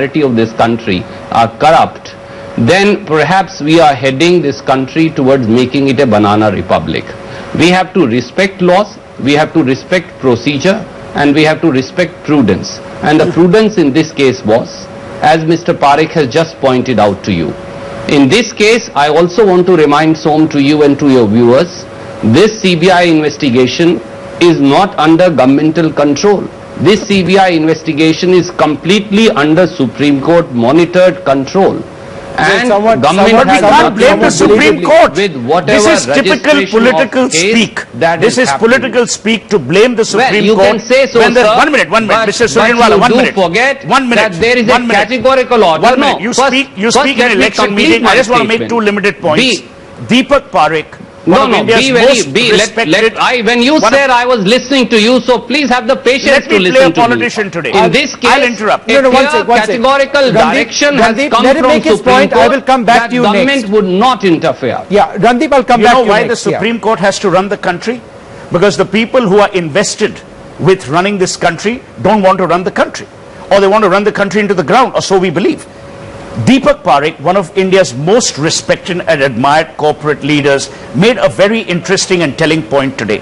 of this country are corrupt, then perhaps we are heading this country towards making it a banana republic. We have to respect laws, we have to respect procedure, and we have to respect prudence. And the prudence in this case was, as Mr. Parekh has just pointed out to you. In this case, I also want to remind Som to you and to your viewers, this CBI investigation is not under governmental control. This CBI investigation is completely under Supreme Court monitored control. And government has not blame the Supreme Court. With whatever this is typical political speak. This is political speak to blame the Supreme you Court. Can say so, sir. One minute, Mr. Surinwala, 1 minute. Forget 1 minute. That there is a categorical order. 1 minute. You speak in an election meeting. I just want to make two limited points. Deepak Parekh. When you said I was listening to you, so please have the patience to listen to me. Let me play a politician today. In this case, I'll interrupt. Categorical direction has come from Supreme Court. I will come back to you next. Government would not interfere. Yeah, Randeep, I'll come back to you next. You know why the Supreme Court has to run the country? Because the people who are invested with running this country don't want to run the country. Or they want to run the country into the ground, or so we believe. Deepak Parekh, one of India's most respected and admired corporate leaders, made a very interesting and telling point today.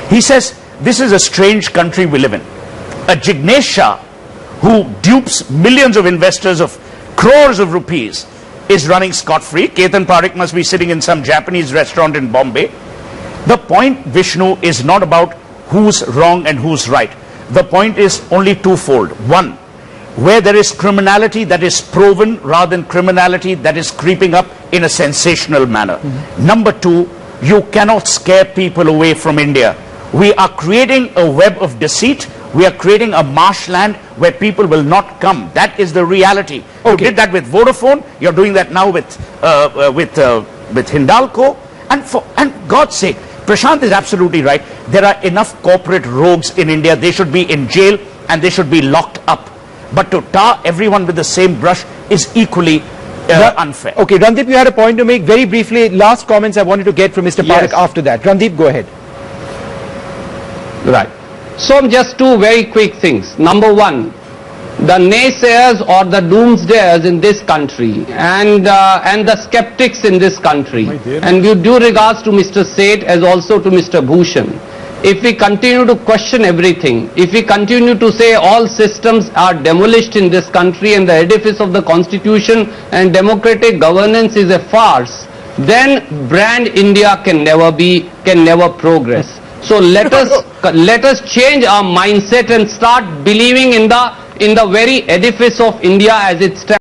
He says, this is a strange country we live in. A Jignesh Shah, who dupes millions of investors of crores of rupees, is running scot-free. Ketan Parekh must be sitting in some Japanese restaurant in Bombay. The point, Vishnu, is not about who's wrong and who's right. The point is only twofold. One, where there is criminality that is proven rather than criminality that is creeping up in a sensational manner. Number two, you cannot scare people away from India. We are creating a web of deceit. We are creating a marshland where people will not come. That is the reality. Okay. You did that with Vodafone. You're doing that now with Hindalco. And God's sake, Prashant is absolutely right. There are enough corporate rogues in India. They should be in jail and they should be locked up. But to tar everyone with the same brush is equally unfair. Okay, Randeep, you had a point to make. Very briefly, last comments I wanted to get from Mr. Parekh after that. Randeep, go ahead. Right. So just two very quick things. Number one, the naysayers or the doomsdayers in this country and the skeptics in this country, and with due regards to Mr. Seth as also to Mr. Bhushan, if we continue to question everything, if we continue to say all systems are demolished in this country and the edifice of the constitution and democratic governance is a farce, then brand India can never progress. So let us change our mindset and start believing in the very edifice of India as it stands.